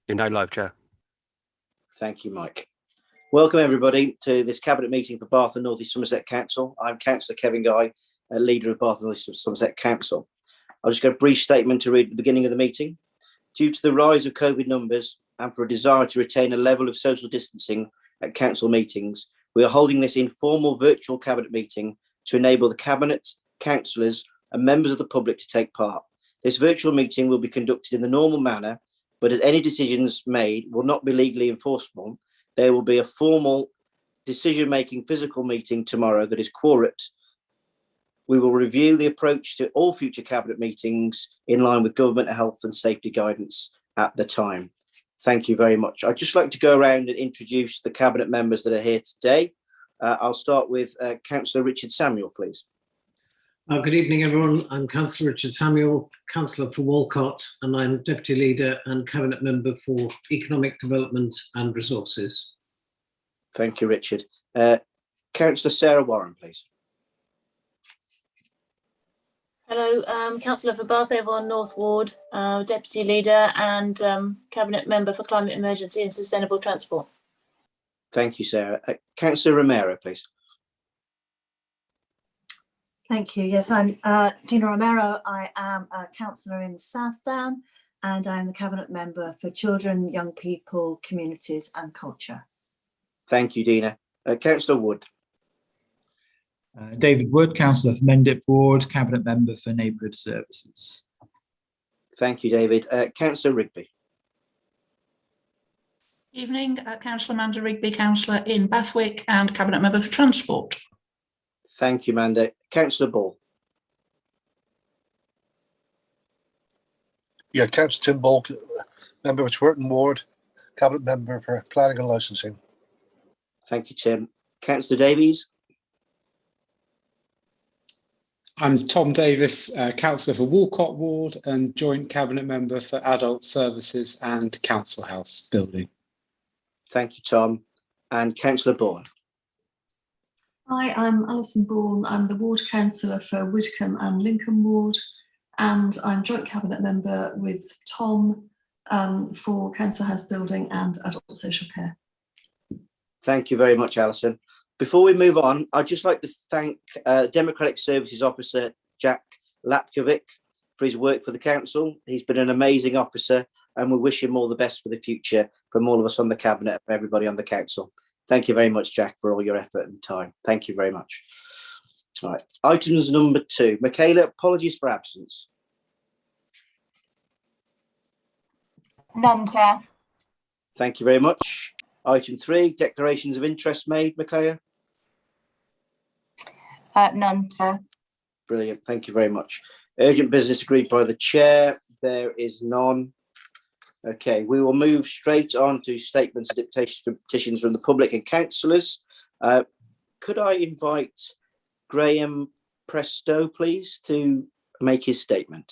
You're now live, Chair. Thank you, Mike. Welcome, everybody, to this Cabinet meeting for Bath and North East Somerset Council. I'm Councillor Kevin Guy, leader of Bath and North East Somerset Council. I'll just get a brief statement to read at the beginning of the meeting. Due to the rise of COVID numbers and for a desire to retain a level of social distancing at council meetings, we are holding this informal virtual Cabinet meeting to enable the Cabinet, councillors and members of the public to take part. This virtual meeting will be conducted in the normal manner, but as any decisions made will not be legally enforceable, there will be a formal decision-making physical meeting tomorrow that is quorate. We will review the approach to all future Cabinet meetings in line with government health and safety guidance at the time. Thank you very much. I'd just like to go around and introduce the Cabinet members that are here today. I'll start with Councillor Richard Samuel, please. Good evening, everyone. I'm Councillor Richard Samuel, Councillor for Walcott, and I'm Deputy Leader and Cabinet Member for Economic Development and Resources. Thank you, Richard. Councillor Sarah Warren, please. Hello, Councillor for Bath Avon North Ward, Deputy Leader and Cabinet Member for Climate Emergency and Sustainable Transport. Thank you, Sarah. Councillor Romero, please. Thank you. Yes, I'm Dina Romero. I am a councillor in Southdown and I'm the Cabinet Member for Children, Young People, Communities and Culture. Thank you, Dina. Councillor Wood. David Wood, Councillor for Mendip Ward, Cabinet Member for Neighbourhood Services. Thank you, David. Councillor Rigby. Evening, Councillor Amanda Rigby, Councillor in Bathwick and Cabinet Member for Transport. Thank you, Amanda. Councillor Ball. Yeah, Councillor Tim Ball, Member for Twerton Ward, Cabinet Member for Planning and Licensing. Thank you, Tim. Councillor Davies. I'm Tom Davis, Councillor for Walcott Ward and Joint Cabinet Member for Adult Services and Council House Building. Thank you, Tom. And Councillor Bourne. Hi, I'm Alison Bourne. I'm the Ward Councillor for Widcombe and Lincoln Ward, and I'm Joint Cabinet Member with Tom for Council House Building and Adult Social Care. Thank you very much, Alison. Before we move on, I'd just like to thank Democratic Services Officer Jack Lapkovic for his work for the council. He's been an amazing officer and we wish him all the best for the future from all of us on the Cabinet and everybody on the council. Thank you very much, Jack, for all your effort and time. Thank you very much. All right, items number 2. Michaela, apologies for absence. None, Chair. Thank you very much. Item 3, declarations of interest made, Michaela. None, Chair. Brilliant, thank you very much. Urgent business agreed by the chair. There is none. Okay, we will move straight on to statements and petitions from the public and councillors. Could I invite Graham Presto, please, to make his statement?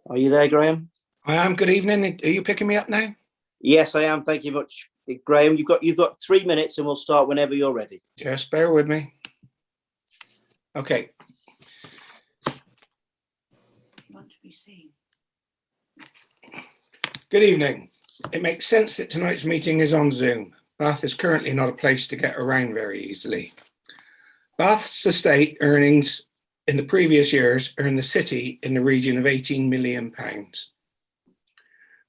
Are you there, Graham? I am. Good evening. Are you picking me up now? Yes, I am. Thank you much, Graham. You've got 3 minutes, and we'll start whenever you're ready. Just bear with me. Okay. Good evening. It makes sense that tonight's meeting is on Zoom. Bath is currently not a place to get around very easily. Bath's estate earnings in the previous years earned the city in the region of £18 million.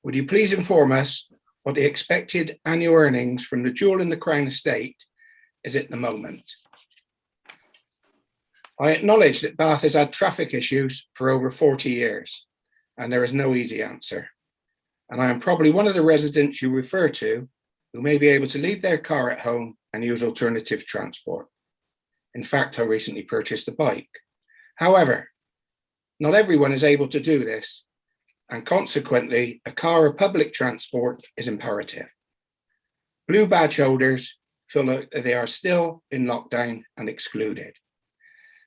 Would you please inform us what the expected annual earnings from the Jewel in the Crown estate is at the moment? I acknowledge that Bath has had traffic issues for over 40 years, and there is no easy answer. And I am probably one of the residents you refer to who may be able to leave their car at home and use alternative transport. In fact, I recently purchased a bike. However, not everyone is able to do this, and consequently, a car or public transport is imperative. Blue badge holders feel like they are still in lockdown and excluded.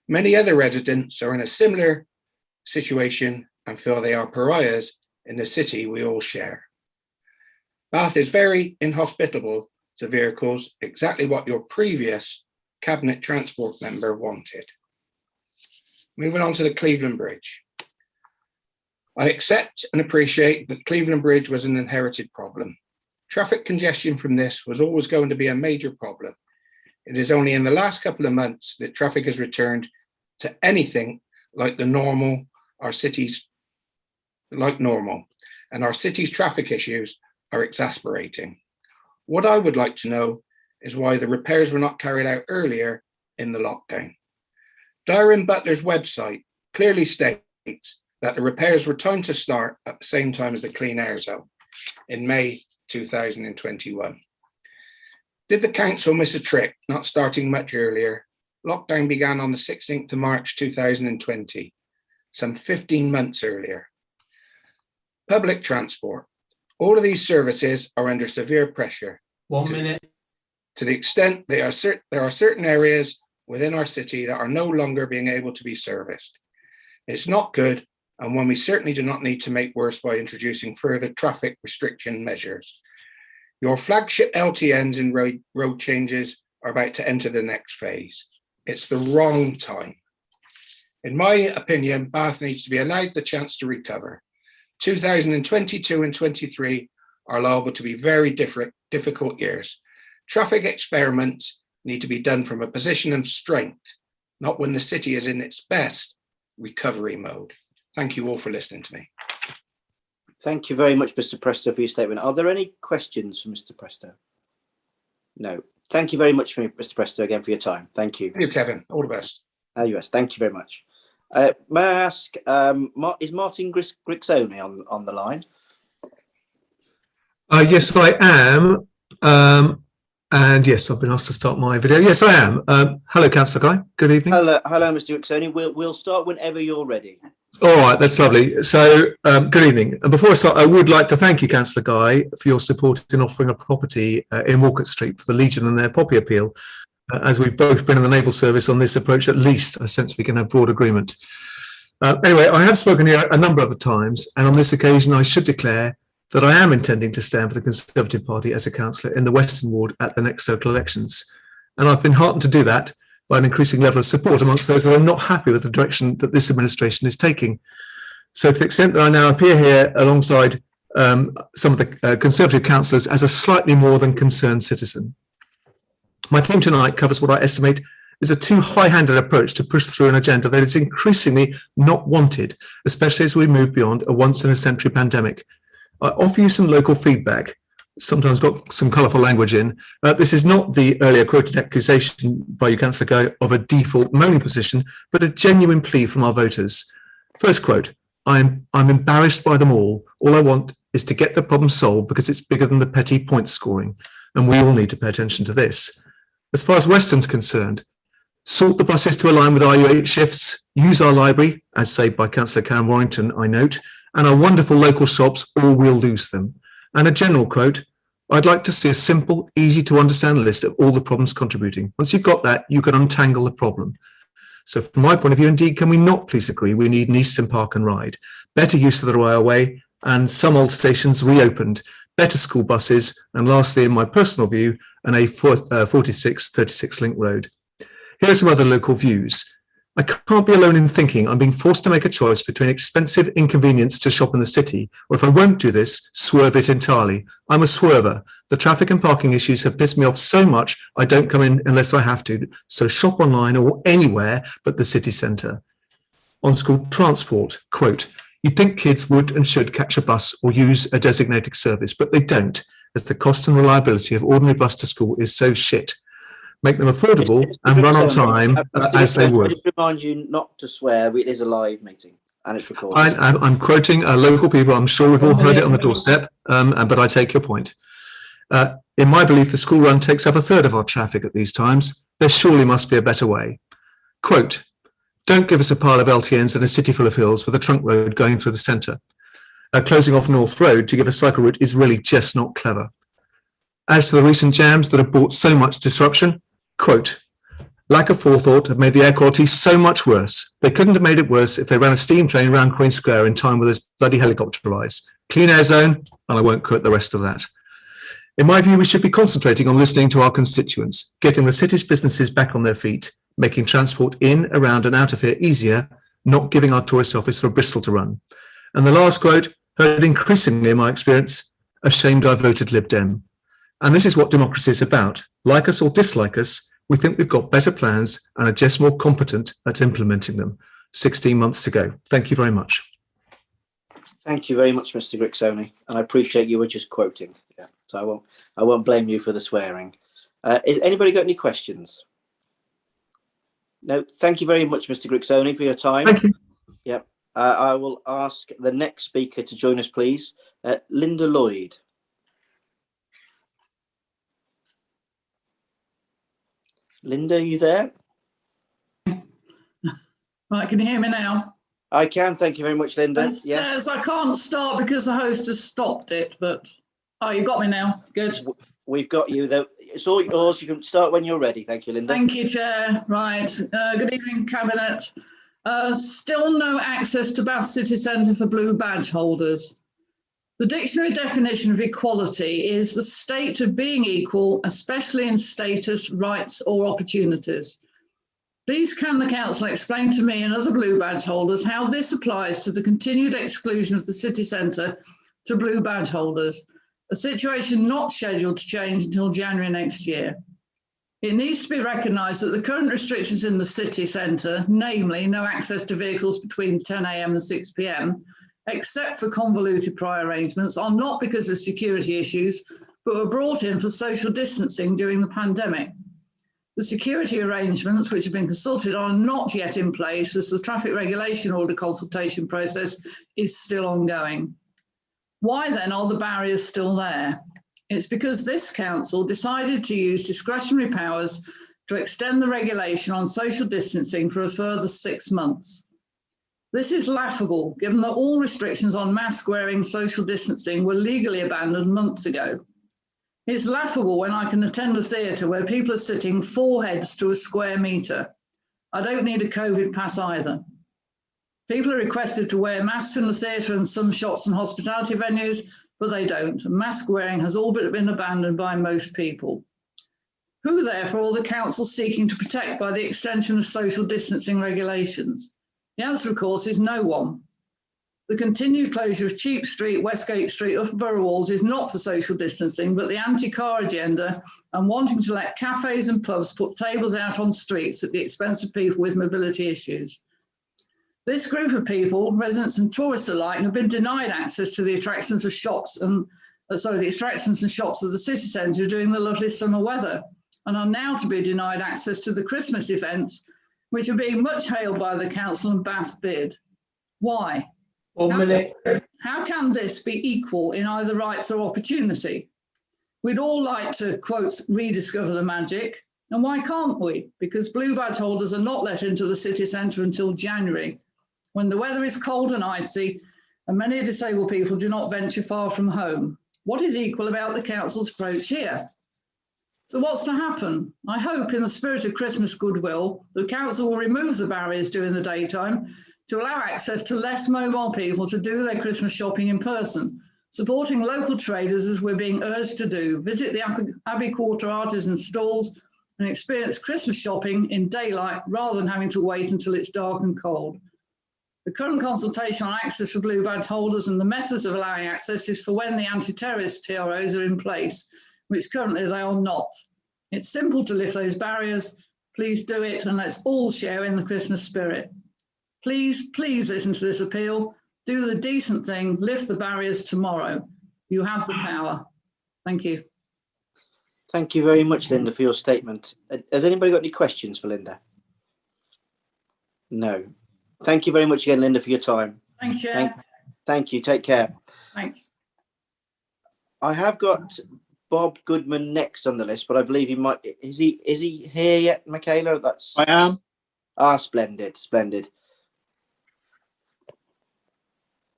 Many other residents are in a similar situation and feel they are pariahs in the city we all share. Bath is very inhospitable to vehicles, exactly what your previous Cabinet Transport member wanted. Moving on to the Cleveland Bridge. I accept and appreciate that Cleveland Bridge was an inherited problem. Traffic congestion from this was always going to be a major problem. It is only in the last couple of months that traffic has returned to anything like normal, and our city's traffic issues are exasperating. What I would like to know is why the repairs were not carried out earlier in the lockdown. Darren Butler's website clearly states that the repairs were timed to start at the same time as the Clean Air Zone in May 2021. Did the council miss a trick not starting much earlier? Lockdown began on the 16th of March 2020, some 15 months earlier. Public transport. All of these services are under severe pressure. 1 minute. To the extent there are certain areas within our city that are no longer being able to be serviced. It's not good, and one we certainly do not need to make worse by introducing further traffic restriction measures. Your flagship LTNs and road changes are about to enter the next phase. It's the wrong time. In my opinion, Bath needs to be allowed the chance to recover. 2022 and 23 are liable to be very difficult years. Traffic experiments need to be done from a position of strength, not when the city is in its best recovery mode. Thank you all for listening to me. Thank you very much, Mr. Presto, for your statement. Are there any questions for Mr. Presto? No. Thank you very much, Mr. Presto, again for your time. Thank you. Thank you, Kevin. All the best. Yes, thank you very much. May I ask, is Martin Grixoni on the line? Yes, I am. And yes, I've been asked to start my video. Yes, I am. Hello, Councillor Guy. Good evening. Hello, Mr. Grixoni. We'll start whenever you're ready. All right, that's lovely. So, good evening. And before I start, I would like to thank you, Councillor Guy, for your support in offering a property in Walcott Street for the Legion and their poppy appeal. As we've both been in the naval service on this approach, at least I sense we can have broad agreement. Anyway, I have spoken here a number of the times, and on this occasion, I should declare that I am intending to stand for the Conservative Party as a councillor in the Western Ward at the next local elections. And I've been heartened to do that by an increasing level of support amongst those that are not happy with the direction that this administration is taking. So to the extent that I now appear here alongside some of the Conservative councillors as a slightly more than concerned citizen. My theme tonight covers what I estimate is a too high-handed approach to push through an agenda that is increasingly not wanted, especially as we move beyond a once-in-a-century pandemic. I offer you some local feedback, sometimes got some colourful language in. This is not the earlier quoted accusation by you, Councillor Guy, of a default moaning position, but a genuine plea from our voters. First quote, I'm embarrassed by them all. All I want is to get the problem solved because it's bigger than the petty point scoring, and we all need to pay attention to this. As far as Weston's concerned, sort the buses to align with RU8 shifts, use our library, as said by Councillor Karen Warrington, I note, and our wonderful local shops, or we'll lose them. And a general quote, I'd like to see a simple, easy to understand list of all the problems contributing. Once you've got that, you can untangle the problem. So from my point of view, indeed, can we not please agree we need an Eastern Park and Ride, better use of the railway, and some old stations reopened, better school buses, and lastly, in my personal view, an A46-36 link road. Here are some other local views. I can't be alone in thinking I'm being forced to make a choice between expensive inconvenience to shop in the city, or if I won't do this, swerve it entirely. I'm a swerver. The traffic and parking issues have pissed me off so much I don't come in unless I have to, so shop online or anywhere but the city centre. On school transport, quote, you'd think kids would and should catch a bus or use a designated service, but they don't, as the cost and reliability of ordinary bus to school is so shit. Make them affordable and run on time as they would. I just remind you not to swear. It is a live meeting and it's recorded. I'm quoting local people. I'm sure we've all heard it on the doorstep, but I take your point. In my belief, the school run takes up a third of our traffic at these times. There surely must be a better way. Quote, don't give us a pile of LTNs and a city full of hills with a trunk road going through the centre. Closing off North Road to give a cycle route is really just not clever. As to the recent jams that have brought so much disruption, quote, lack of forethought have made the air quality so much worse. They couldn't have made it worse if they ran a steam train around Queen Square in time with this bloody helicopter rise. Clean air zone, and I won't quote the rest of that. In my view, we should be concentrating on listening to our constituents, getting the city's businesses back on their feet, making transport in, around and out of here easier, not giving our tourist office for Bristol to run. And the last quote, heard increasingly in my experience, ashamed I voted Lib Dem. And this is what democracy is about. Like us or dislike us, we think we've got better plans and are just more competent at implementing them. 16 months to go. Thank you very much. Thank you very much, Mr. Grixoni, and I appreciate you were just quoting. Yeah, so I won't blame you for the swearing. Has anybody got any questions? No. Thank you very much, Mr. Grixoni, for your time. Thank you. Yep. I will ask the next speaker to join us, please. Linda Lloyd. Linda, are you there? Right, can you hear me now? I can, thank you very much, Linda. It Yes. says I can't start because the host has stopped it, but you got me now. Good. We've got you, though. It's all yours. You can start when you're ready. Thank you, Linda. Thank you, Chair. Right. Good evening, Cabinet. Still no access to Bath City Centre for blue badge holders. The dictionary definition of equality is the state of being equal, especially in status, rights or opportunities. Please can the Council explain to me and other blue badge holders how this applies to the continued exclusion of the city centre to blue badge holders, a situation not scheduled to change until January next year. It needs to be recognised that the current restrictions in the city centre, namely no access to vehicles between 10 AM and 6 PM, except for convoluted prior arrangements, are not because of security issues, but were brought in for social distancing during the pandemic. The security arrangements, which have been consulted on, are not yet in place as the traffic regulation order consultation process is still ongoing. Why then are the barriers still there? It's because this council decided to use discretionary powers to extend the regulation on social distancing for a further 6 months. This is laughable, given that all restrictions on mask wearing, social distancing were legally abandoned months ago. It's laughable when I can attend a theatre where people are sitting 4 heads to a square metre. I don't need a COVID pass either. People are requested to wear masks in the theatre and some shops and hospitality venues, but they don't. Mask wearing has all but been abandoned by most people. Who therefore are the council seeking to protect by the extension of social distancing regulations? The answer, of course, is no one. The continued closure of Cheap Street, Westgate Street, Upper Borough Walls is not for social distancing, but the anti-car agenda and wanting to let cafes and pubs put tables out on streets at the expense of people with mobility issues. This group of people, residents and tourists alike, have been denied access to the attractions of shops and the attractions and shops of the city centre during the lovely summer weather, and are now to be denied access to the Christmas events, which are being much hailed by the council and Bath bid. Why? 1 minute. How can this be equal in either rights or opportunity? We'd all like to, quote, rediscover the magic. And why can't we? Because blue badge holders are not let into the city centre until January, when the weather is cold and icy and many disabled people do not venture far from home. What is equal about the council's approach here? So what's to happen? I hope in the spirit of Christmas goodwill, the council will remove the barriers during the daytime to allow access to less mobile people to do their Christmas shopping in person, supporting local traders as we're being urged to do, visit the Abbey Quarter artisan stalls and experience Christmas shopping in daylight rather than having to wait until it's dark and cold. The current consultation on access for blue badge holders and the methods of allowing access is for when the anti-terrorist TROs are in place, which currently they are not. It's simple to lift those barriers. Please do it and let's all share in the Christmas spirit. Please, please listen to this appeal. Do the decent thing, lift the barriers tomorrow. You have the power. Thank you. Thank you very much, Linda, for your statement. Has anybody got any questions for Linda? No. Thank you very much again, Linda, for your time. Thanks, Chair. Thank you. Take care. Thanks. I have got Bob Goodman next on the list, but I believe he might. Is he here yet, Michaela? I am. Ah, splendid, splendid.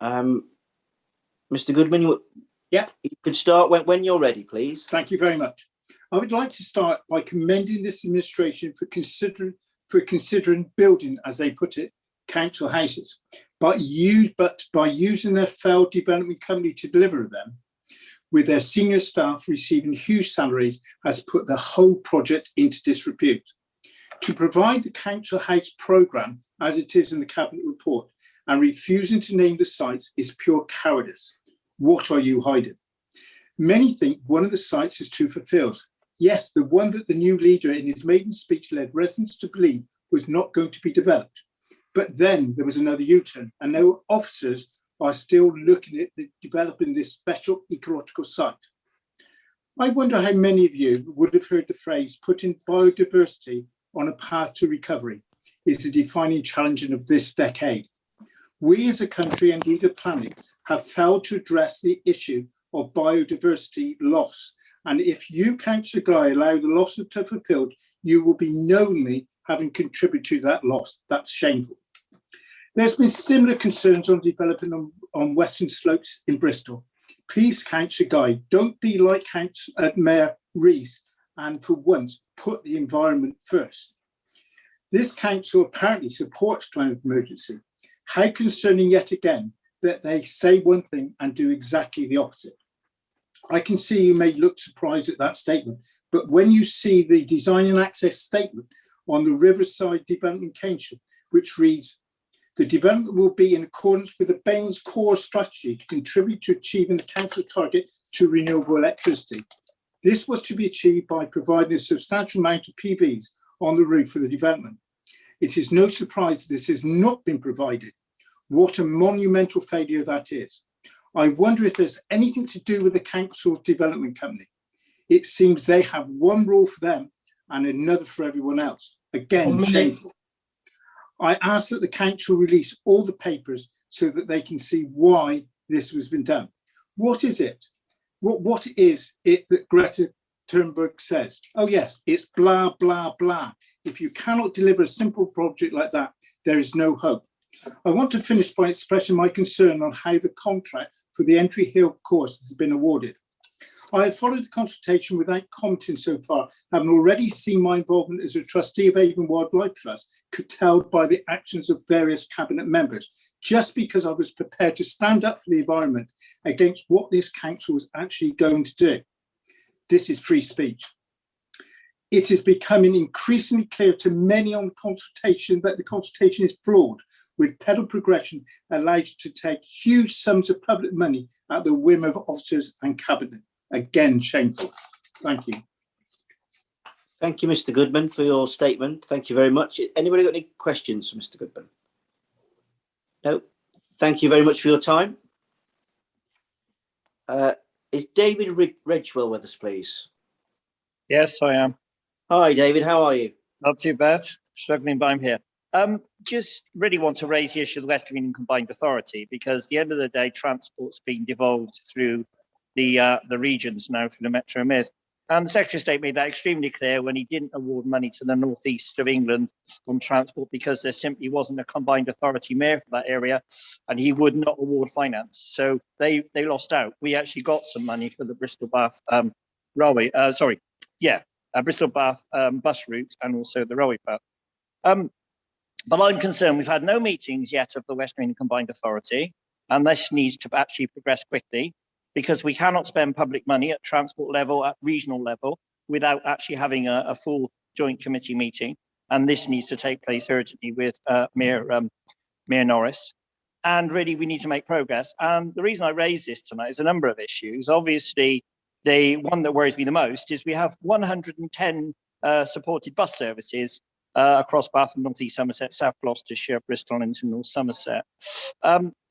Mr. Goodman, you could start when you're ready, please. Thank you very much. I would like to start by commending this administration for considering building, as they put it, council houses, but by using their failed development company to deliver them, with their senior staff receiving huge salaries, has put the whole project into disrepute. To provide the council house programme, as it is in the Cabinet report, and refusing to name the sites is pure cowardice. What are you hiding? Many think one of the sites is too fulfilled. Yes, the one that the new leader in his maiden speech led residents to believe was not going to be developed. But then there was another U-turn, and now officers are still looking at developing this special ecological site. I wonder how many of you would have heard the phrase putting biodiversity on a path to recovery is the defining challenge of this decade. We as a country and indeed a planet have failed to address the issue of biodiversity loss. And if you, Councillor Guy, allow the loss of to fulfilled, you will be knowingly having contributed to that loss. That's shameful. There's been similar concerns on developing on Western Slopes in Bristol. Please, Councillor Guy, don't be like Mayor Rees and for once put the environment first. This council apparently supports climate emergency. How concerning yet again that they say one thing and do exactly the opposite. I can see you may look surprised at that statement, but when you see the design and access statement on the Riverside Development Council, which reads, the development will be in accordance with the Baines core strategy to contribute to achieving the council target to renewable electricity. This was to be achieved by providing a substantial amount of PVs on the roof of the development. It is no surprise this has not been provided. What a monumental failure that is. I wonder if there's anything to do with the council development company. It seems they have one rule for them and another for everyone else. Again, shameful. I ask that the council release all the papers so that they can see why this has been done. What is it? What is it that Greta Thunberg says? Oh yes, it's blah, blah, blah. If you cannot deliver a simple project like that, there is no hope. I want to finish by expressing my concern on how the contract for the Entry Hill course has been awarded. I have followed the consultation without commenting so far, having already seen my involvement as a trustee of Avon Wildlife Trust curtailed by the actions of various cabinet members, just because I was prepared to stand up for the environment against what this council was actually going to do. This is free speech. It is becoming increasingly clear to many on consultation that the consultation is flawed, with pedal progression allowed to take huge sums of public money at the whim of officers and cabinet. Again, shameful. Thank you. Thank you, Mr. Goodman, for your statement. Thank you very much. Anybody got any questions for Mr. Goodman? No. Thank you very much for your time. Is David Redgewell with us, please? Yes, I am. Hi, David. How are you? Not too bad. Struggling, but I'm here. Just really want to raise the issue of the West Riding Combined Authority, because at the end of the day, transport's being devolved through the regions now, through the Metro Mayors. And the Secretary of State made that extremely clear when he didn't award money to the northeast of England on transport, because there simply wasn't a combined authority mayor for that area, and he would not award finance. So they lost out. We actually got some money for the Bristol Bath railway. Bristol Bath bus route, and also the railway path. But I'm concerned we've had no meetings yet of the West Riding Combined Authority, and this needs to actually progress quickly, because we cannot spend public money at transport level, at regional level, without actually having a full joint committee meeting. And this needs to take place urgently with Mayor Norris. And really, we need to make progress. And the reason I raise this tonight is a number of issues. Obviously, the one that worries me the most is we have 110 supported bus services across Bath and North East Somerset, South Gloucestershire, Bristol, and into North Somerset.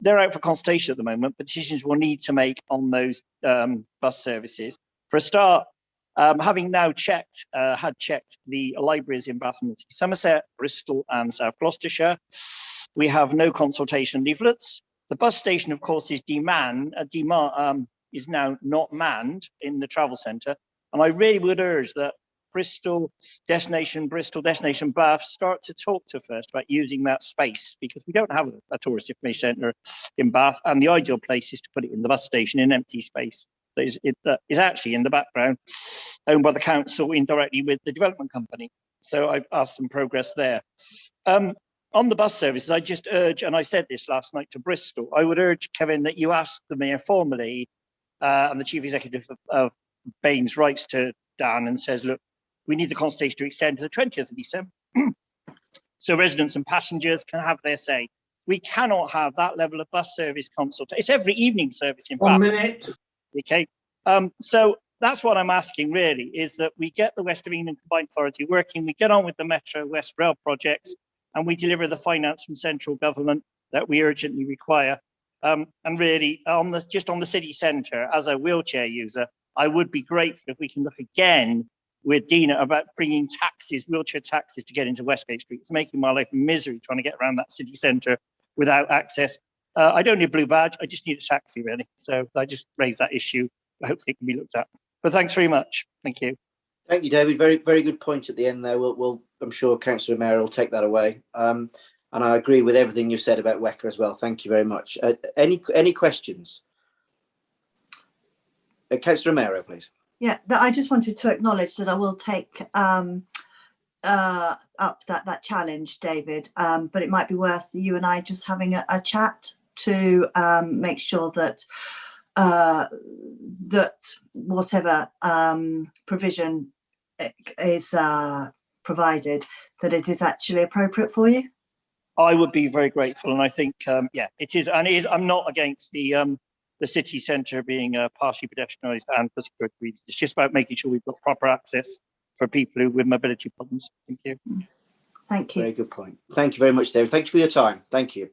They're out for consultation at the moment, but decisions will need to make on those bus services. For a start, having now had checked the libraries in Bath and North East Somerset, Bristol, and South Gloucestershire, we have no consultation leaflets. The bus station, of course, is now not manned in the travel centre, and I really would urge that Bristol Destination Bath start to talk to first about using that space, because we don't have a tourist information centre in Bath, and the ideal place is to put it in the bus station, in empty space that is actually in the background, owned by the council indirectly with the development company. So I've asked some progress there. On the bus services, I just urge, and I said this last night to Bristol, I would urge, Kevin, that you ask the mayor formally and the chief executive of Baines writes to Dan and says, look, we need the consultation to extend to the 20th of December. So residents and passengers can have their say. We cannot have that level of bus service consultation. It's every evening service in 1 Bath. minute. Okay, so that's what I'm asking really, is that we get the West of England Combined Authority working, we get on with the Metro West Rail projects, and we deliver the finance from central government that we urgently require. And really, just on the city centre, as a wheelchair user, I would be grateful if we can look again with Dina about bringing taxis, wheelchair taxis, to get into Westgate Street. It's making my life a misery trying to get around that city centre without access. I don't need a blue badge, I just need a taxi really. So I just raised that issue. Hopefully it can be looked at. But thanks very much. Thank you. Thank you, David. Very, very good point at the end there. I'm sure Councillor O'Meara will take that away. And I agree with everything you said about WECA as well. Thank you very much. Any questions? Councillor O'Meara, please. Yeah, I just wanted to acknowledge that I will take up that challenge, David. But it might be worth you and I just having a chat to make sure that that whatever provision is provided, that it is actually appropriate for you. I would be very grateful, and I think yeah, it is. And it is. I'm not against the city centre being partially pedestrianised and for security reasons. It's just about making sure we've got proper access for people with mobility problems. Thank you. Thank you. Very good point. Thank you very much, David. Thank you for your time. Thank you.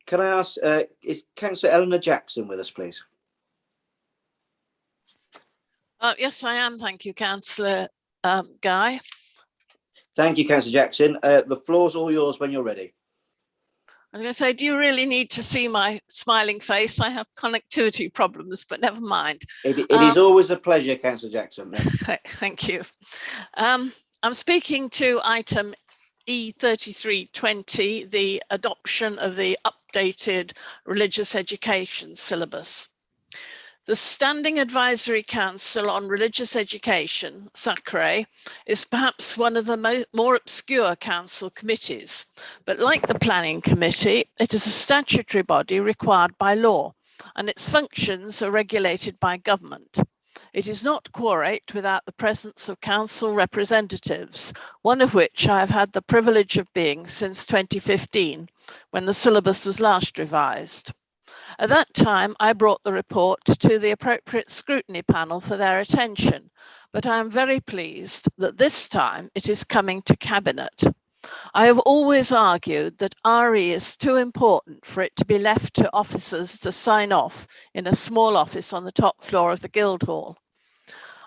Can I ask, is Councillor Eleanor Jackson with us, please? Yes, I am. Thank you, Councillor Guy. Thank you, Councillor Jackson. The floor's all yours when you're ready. I was going to say, do you really need to see my smiling face? I have connectivity problems, but never mind. It is always a pleasure, Councillor Jackson. Thank you. I'm speaking to item E3320, the adoption of the updated religious education syllabus. The Standing Advisory Council on Religious Education, SACRE, is perhaps one of the more obscure council committees, but like the Planning Committee, it is a statutory body required by law, and its functions are regulated by government. It is not quorate without the presence of council representatives, one of which I have had the privilege of being since 2015, when the syllabus was last revised. At that time, I brought the report to the appropriate scrutiny panel for their attention, but I am very pleased that this time it is coming to Cabinet. I have always argued that RE is too important for it to be left to officers to sign off in a small office on the top floor of the Guildhall.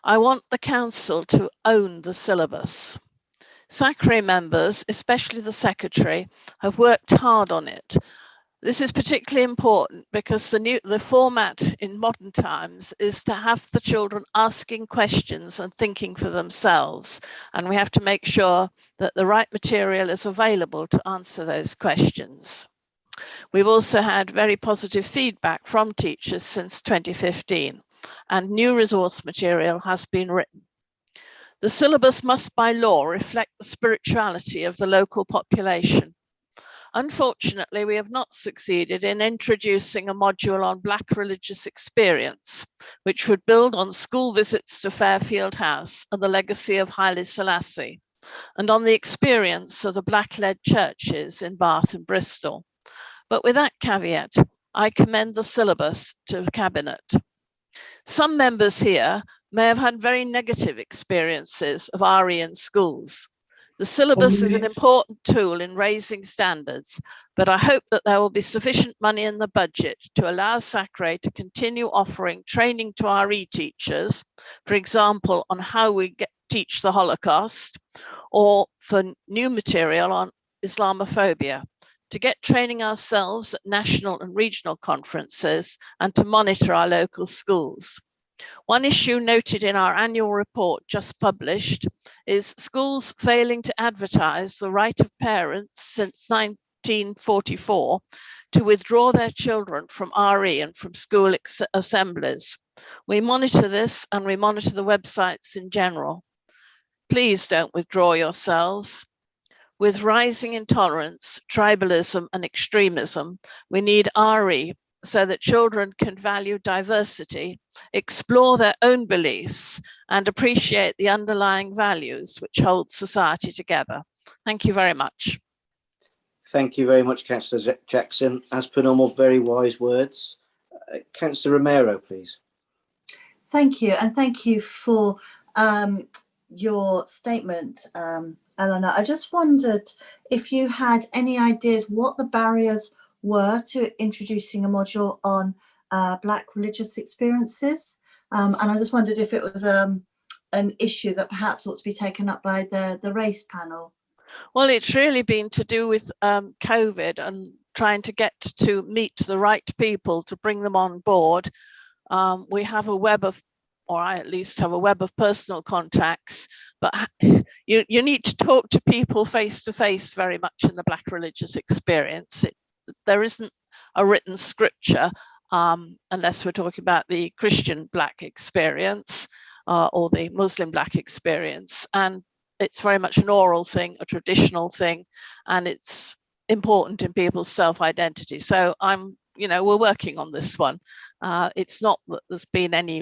I want the council to own the syllabus. SACRE members, especially the secretary, have worked hard on it. This is particularly important because the format in modern times is to have the children asking questions and thinking for themselves. And we have to make sure that the right material is available to answer those questions. We've also had very positive feedback from teachers since 2015, and new resource material has been written. The syllabus must by law reflect the spirituality of the local population. Unfortunately, we have not succeeded in introducing a module on Black religious experience, which would build on school visits to Fairfield House and the legacy of Haile Selassie, and on the experience of the Black-led churches in Bath and Bristol. But with that caveat, I commend the syllabus to the Cabinet. Some members here may have had very negative experiences of RE in schools. The syllabus is an important tool in raising standards, but I hope that there will be sufficient money in the budget to allow SACRE to continue offering training to RE teachers, for example, on how we teach the Holocaust, or for new material on Islamophobia, to get training ourselves at national and regional conferences, and to monitor our local schools. One issue noted in our annual report just published is schools failing to advertise the right of parents since 1944 to withdraw their children from RE and from school assemblies. We monitor this and we monitor the websites in general. Please don't withdraw yourselves. With rising intolerance, tribalism and extremism, we need RE so that children can value diversity, explore their own beliefs, and appreciate the underlying values which hold society together. Thank you very much. Thank you very much, Councillor Jackson. As per normal, very wise words. Councillor Romero, please. Thank you, and thank you for your statement, Eleanor. I just wondered if you had any ideas what the barriers were to introducing a module on Black religious experiences, and I just wondered if it was an issue that perhaps ought to be taken up by the race panel. Well, it's really been to do with COVID and trying to get to meet the right people to bring them on board. We have a web of, or I at least have a web of personal contacts, but you need to talk to people face to face very much in the Black religious experience. There isn't a written scripture unless we're talking about the Christian Black experience or the Muslim Black experience. And it's very much an oral thing, a traditional thing, and it's important in people's self-identity. So we're working on this one. It's not that there's been any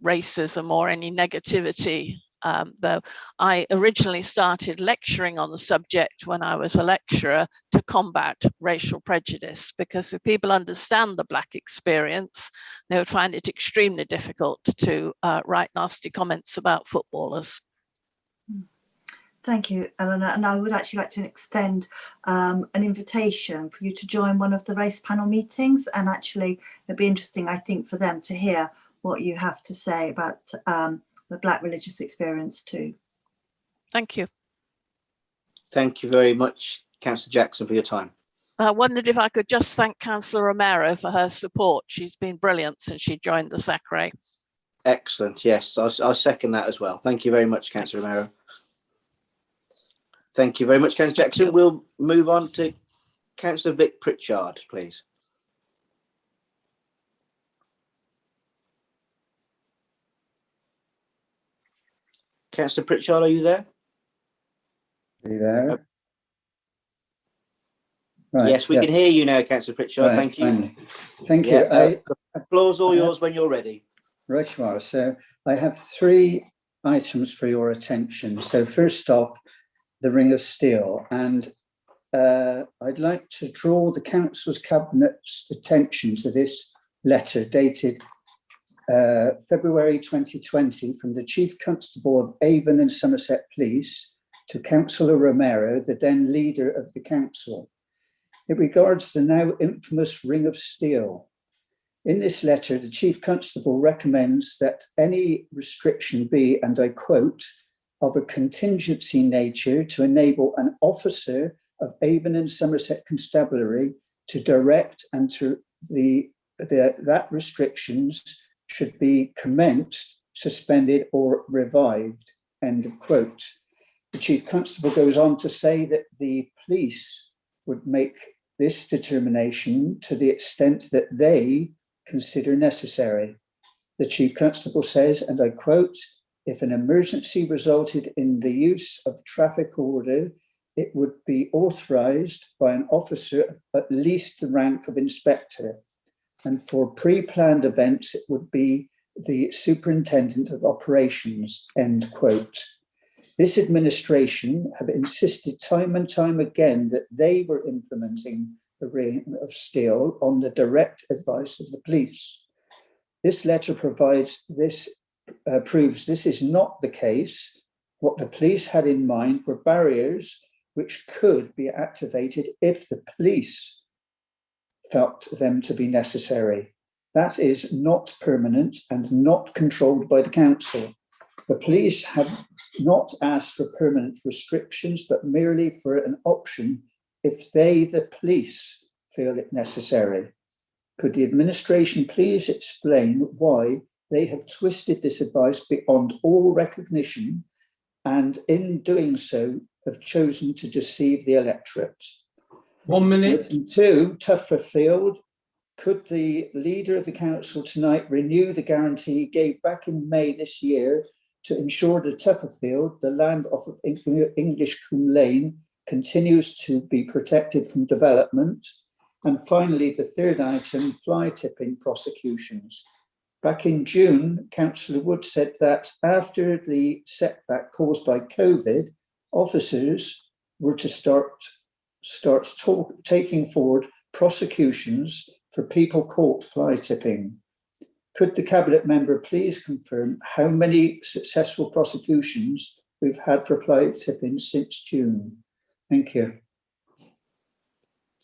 racism or any negativity, though I originally started lecturing on the subject when I was a lecturer to combat racial prejudice, because if people understand the Black experience, they would find it extremely difficult to write nasty comments about footballers. Thank you, Eleanor. And I would actually like to extend an invitation for you to join one of the race panel meetings. And actually, it'd be interesting, I think, for them to hear what you have to say about the Black religious experience too. Thank you. Thank you very much, Councillor Jackson, for your time. I wondered if I could just thank Councillor Romero for her support. She's been brilliant since she joined the SACRE. Excellent. Yes, I'll second that as well. Thank you very much, Councillor Romero. Thank you very much, Councillor Jackson. We'll move on to Councillor Vic Pritchard, please. Councillor Pritchard, are you there? Are you there? Right, yes, we can hear you now, Councillor Pritchard. Right, thank you. finally. Thank you. The floor's all yours when you're ready. Right, you are. So I have 3 items for your attention. So first off, the Ring of Steel, and I'd like to draw the Council's Cabinet's attention to this letter dated February 2020 from the Chief Constable of Avon and Somerset Police to Councillor Romero, the then leader of the council. It regards the now infamous Ring of Steel. In this letter, the Chief Constable recommends that any restriction be, and I quote, of a contingency nature to enable an officer of Avon and Somerset Constabulary to direct and to that restrictions should be commenced, suspended or revived, end of quote. The Chief Constable goes on to say that the police would make this determination to the extent that they consider necessary. The Chief Constable says, and I quote, if an emergency resulted in the use of traffic order, it would be authorised by an officer of at least the rank of inspector. And for pre-planned events, it would be the superintendent of operations, end quote. This administration have insisted time and time again that they were implementing the Ring of Steel on the direct advice of the police. This letter provides this, proves this is not the case. What the police had in mind were barriers which could be activated if the police felt them to be necessary. That is not permanent and not controlled by the council. The police have not asked for permanent restrictions, but merely for an option if they, the police, feel it necessary. Could the administration please explain why they have twisted this advice beyond all recognition and in doing so have chosen to deceive the electorate? 1 minute. And 2, Tufferfield. Could the leader of the council tonight renew the guarantee he gave back in May this year to ensure that Tufferfield, the land off of English Combe Lane, continues to be protected from development? And finally, the 3rd item, fly tipping prosecutions. Back in June, Councillor Wood said that after the setback caused by COVID, officers were to start starts taking forward prosecutions for people caught fly tipping. Could the Cabinet member please confirm how many successful prosecutions we've had for fly tipping since June? Thank you.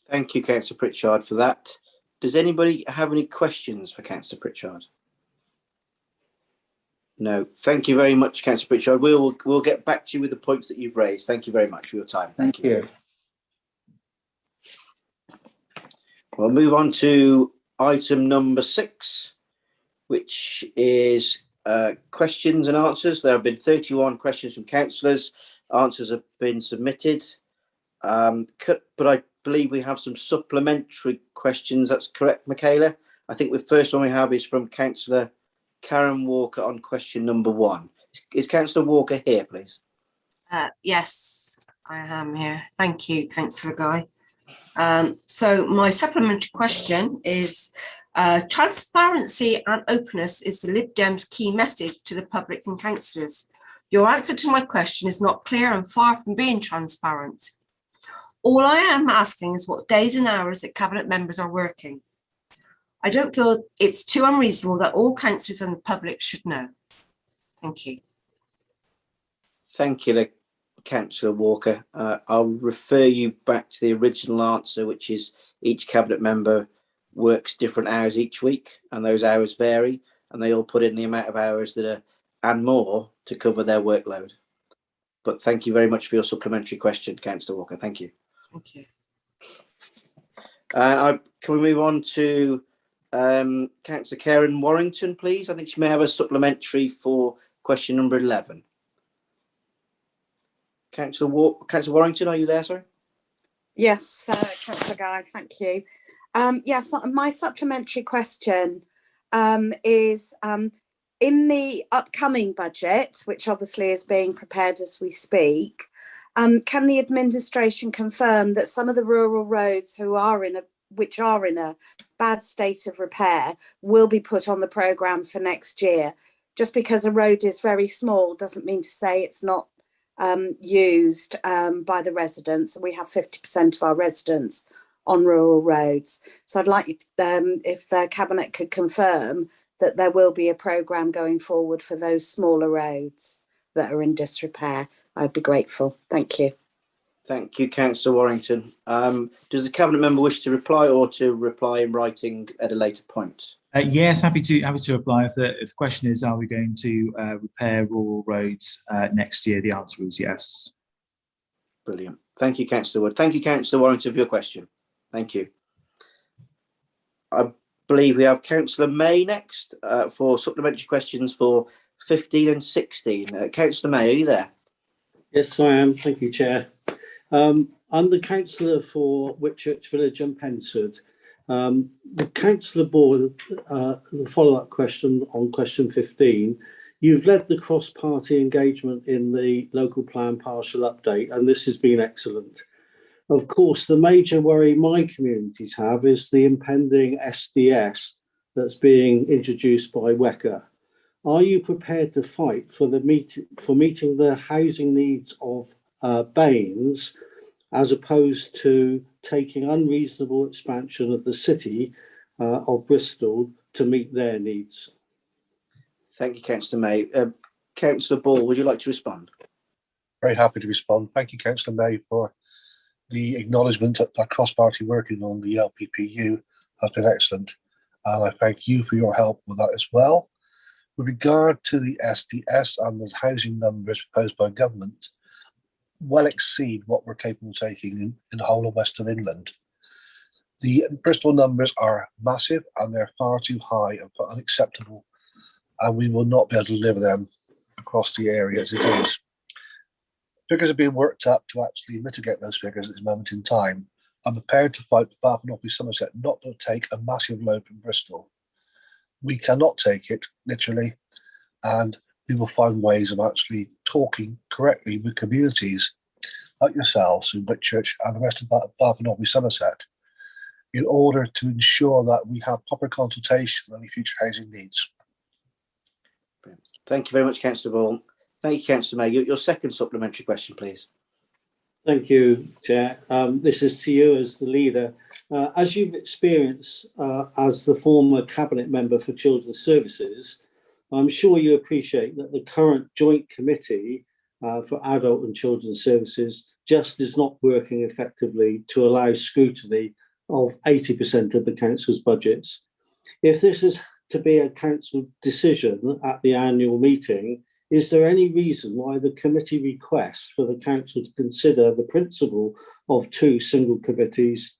Thank you, Councillor Pritchard, for that. Does anybody have any questions for Councillor Pritchard? No. Thank you very much, Councillor Pritchard. We'll get back to you with the points that you've raised. Thank you very much for your time. Thank you. We'll move on to item number 6, which is questions and answers. There have been 31 questions from councillors. Answers have been submitted. But I believe we have some supplementary questions. That's correct, Michaela? I think the first one we have is from Councillor Karen Walker on question number 1. Is Councillor Walker here, please? Yes, I am here. Thank you, Councillor Guy. So my supplementary question is, transparency and openness is the Lib Dems' key message to the public and councillors. Your answer to my question is not clear and far from being transparent. All I am asking is what days and hours that Cabinet members are working. I don't feel it's too unreasonable that all councillors and the public should know. Thank you. Thank you, Councillor Walker. I'll refer you back to the original answer, which is each Cabinet member works different hours each week, and those hours vary, and they all put in the amount of hours that are and more to cover their workload. But thank you very much for your supplementary question, Councillor Walker. Thank you. Thank you. Can we move on to Councillor Karen Warrington, please? I think she may have a supplementary for question number 11. Councillor Warrington, are you there, sorry? Yes, Councillor Guy, thank you. Yes, my supplementary question is in the upcoming budget, which obviously is being prepared as we speak, can the administration confirm that some of the rural roads which are in a bad state of repair will be put on the programme for next year? Just because a road is very small doesn't mean to say it's not used by the residents. We have 50% of our residents on rural roads. So I'd like if the Cabinet could confirm that there will be a programme going forward for those smaller roads that are in disrepair. I'd be grateful. Thank you. Thank you, Councillor Warrington. Does the Cabinet member wish to reply or to reply in writing at a later point? Yes, happy to reply. If the question is, are we going to repair rural roads next year? The answer is yes. Brilliant. Thank you, Councillor Wood. Thank you, Councillor Warrington, for your question. Thank you. I believe we have Councillor May next for supplementary questions for 15 and 16. Councillor May, are you there? Yes, I am. Thank you, Chair. I'm the councillor for Whitchurch Village and Penswood. The councillor board, the follow-up question on question 15, you've led the cross-party engagement in the local plan partial update, and this has been excellent. Of course, the major worry my communities have is the impending SDS that's being introduced by WECA. Are you prepared to fight for meeting the housing needs of Baines, as opposed to taking unreasonable expansion of the city of Bristol to meet their needs? Thank you, Councillor May. Councillor Ball, would you like to respond? Very happy to respond. Thank you, Councillor May, for the acknowledgement that cross-party working on the LPPU has been excellent. And I thank you for your help with that as well. With regard to the SDS and the housing numbers proposed by government, well exceed what we're capable of taking in the whole of Western England. The Bristol numbers are massive and they're far too high and unacceptable, and we will not be able to deliver them across the area as it is. Figures are being worked up to actually mitigate those figures at this moment in time. I'm prepared to fight with Bath and North East Somerset not to take a massive load from Bristol. We cannot take it, literally, and we will find ways of actually talking correctly with communities like yourselves in Whitchurch and the rest of Bath and North East Somerset in order to ensure that we have proper consultation on any future housing needs. Thank you very much, Councillor Ball. Thank you, Councillor May. Your second supplementary question, please. Thank you, Chair. This is to you as the leader. As you've experienced as the former Cabinet Member for Children's Services, I'm sure you appreciate that the current Joint Committee for Adult and Children's Services just is not working effectively to allow scrutiny of 80% of the Council's budgets. If this is to be a Council decision at the annual meeting, is there any reason why the committee requests for the Council to consider the principle of 2 single committees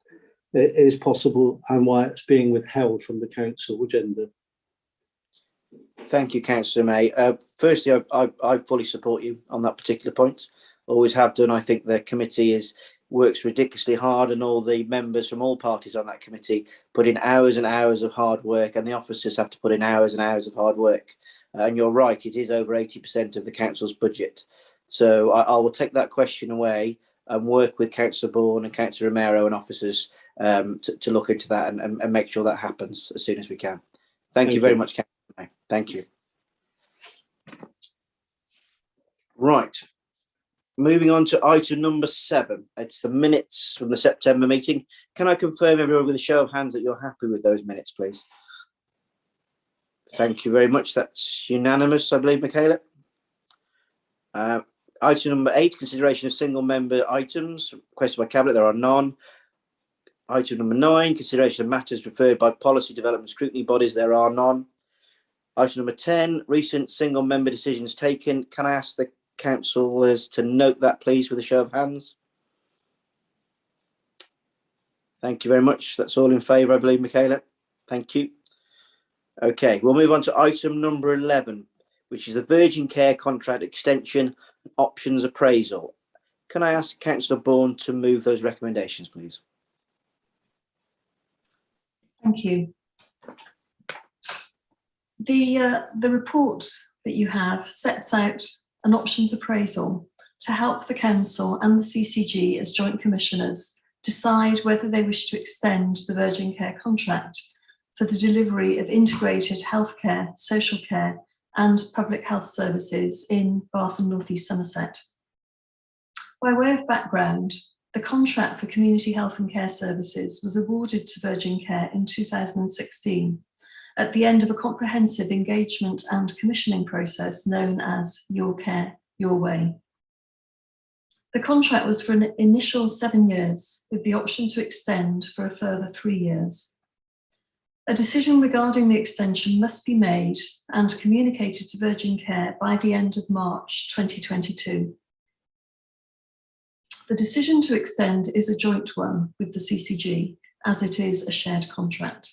is possible, and why it's being withheld from the Council agenda? Thank you, Councillor May. Firstly, I fully support you on that particular point. Always have done. I think the committee works ridiculously hard, and all the members from all parties on that committee put in hours and hours of hard work, and the officers have to put in hours and hours of hard work. And you're right, it is over 80% of the Council's budget. So I will take that question away and work with Councillor Bourne and Councillor Romero and officers to look into that and make sure that happens as soon as we can. Thank you very much, Councillor May. Thank you. Right. Moving on to item number 7. It's the minutes from the September meeting. Can I confirm, everyone, with a show of hands that you're happy with those minutes, please? Thank you very much. That's unanimous, I believe, Michaela. Item number 8, consideration of single member items requested by Cabinet. There are none. Item number 9, consideration of matters referred by policy development scrutiny bodies. There are none. Item number 10, recent single member decisions taken. Can I ask the councillors to note that, please, with a show of hands? Thank you very much. That's all in favour, I believe, Michaela. Thank you. Okay, we'll move on to item number 11, which is the Virgin Care contract extension and options appraisal. Can I ask Councillor Bourne to move those recommendations, please? Thank you. The report that you have sets out an options appraisal to help the Council and the CCG as joint commissioners decide whether they wish to extend the Virgin Care contract for the delivery of integrated healthcare, social care and public health services in Bath and North East Somerset. By way of background, the contract for community health and care services was awarded to Virgin Care in 2016 at the end of a comprehensive engagement and commissioning process known as Your Care, Your Way. The contract was for an initial 7 years with the option to extend for a further 3 years. A decision regarding the extension must be made and communicated to Virgin Care by the end of March 2022. The decision to extend is a joint one with the CCG, as it is a shared contract.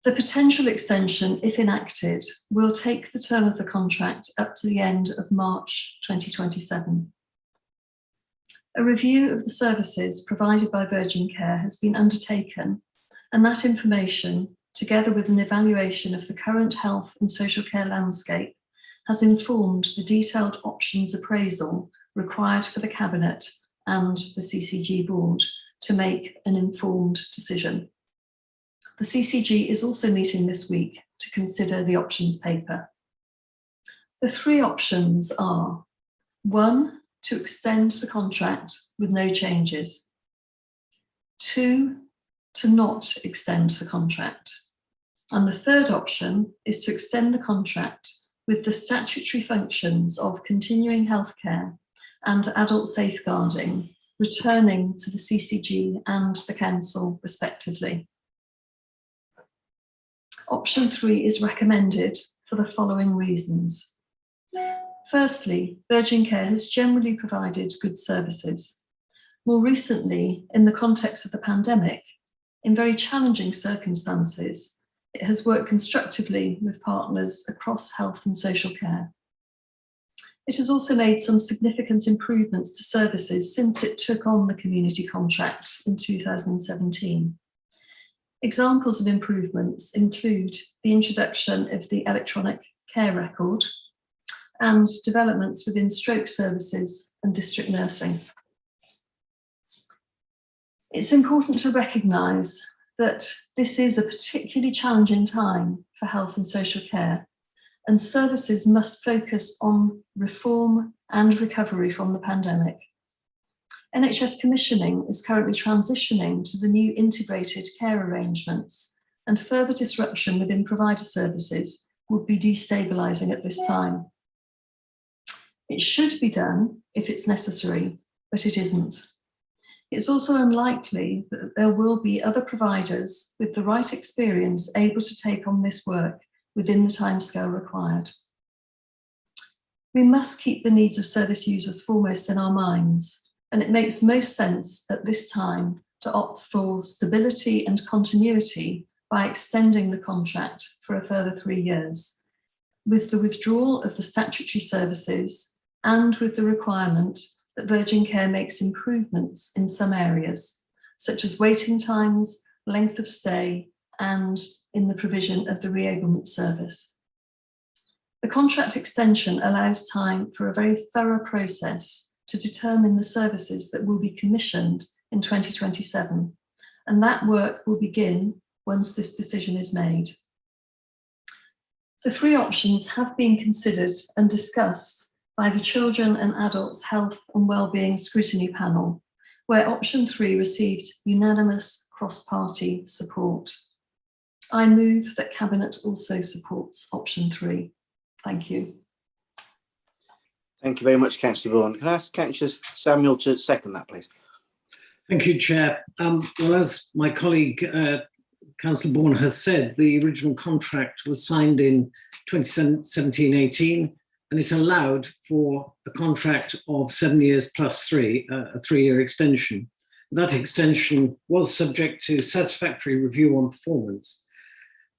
The potential extension, if enacted, will take the term of the contract up to the end of March 2027. A review of the services provided by Virgin Care has been undertaken, and that information, together with an evaluation of the current health and social care landscape, has informed the detailed options appraisal required for the Cabinet and the CCG board to make an informed decision. The CCG is also meeting this week to consider the options paper. The 3 options are: 1, to extend the contract with no changes; 2, to not extend the contract; and the 3rd option is to extend the contract with the statutory functions of continuing healthcare and adult safeguarding returning to the CCG and the Council respectively. Option 3 is recommended for the following reasons. Firstly, Virgin Care has generally provided good services. More recently, in the context of the pandemic, in very challenging circumstances, it has worked constructively with partners across health and social care. It has also made some significant improvements to services since it took on the community contract in 2017. Examples of improvements include the introduction of the electronic care record and developments within stroke services and district nursing. It's important to recognise that this is a particularly challenging time for health and social care, and services must focus on reform and recovery from the pandemic. NHS commissioning is currently transitioning to the new integrated care arrangements, and further disruption within provider services would be destabilising at this time. It should be done if it's necessary, but it isn't. It's also unlikely that there will be other providers with the right experience able to take on this work within the timescale required. We must keep the needs of service users foremost in our minds, and it makes most sense at this time to opt for stability and continuity by extending the contract for a further 3 years, with the withdrawal of the statutory services and with the requirement that Virgin Care makes improvements in some areas, such as waiting times, length of stay, and in the provision of the reablement service. The contract extension allows time for a very thorough process to determine the services that will be commissioned in 2027, and that work will begin once this decision is made. The 3 options have been considered and discussed by the Children and Adults Health and Wellbeing Scrutiny Panel, where option 3 received unanimous cross-party support. I move that Cabinet also supports option 3. Thank you. Thank you very much, Councillor Vaughan. Can I ask Councillor Samuel to second that, please? Thank you, Chair. Well, as my colleague, Councillor Vaughan has said, the original contract was signed in 2017-18, and it allowed for a contract of 7 years plus 3, a 3-year extension. That extension was subject to satisfactory review on performance.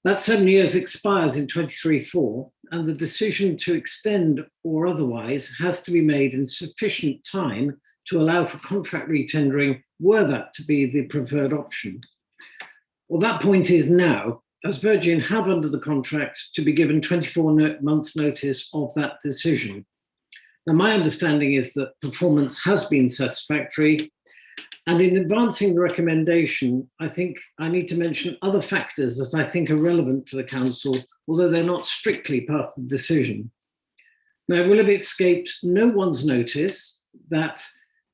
That 7 years expires in 23-4, and the decision to extend or otherwise has to be made in sufficient time to allow for contract retendering were that to be the preferred option. Well, that point is now, as Virgin have under the contract to be given 24 months notice of that decision. Now, my understanding is that performance has been satisfactory, and in advancing the recommendation, I think I need to mention other factors that I think are relevant for the Council, although they're not strictly part of the decision. Now, it will have escaped no one's notice that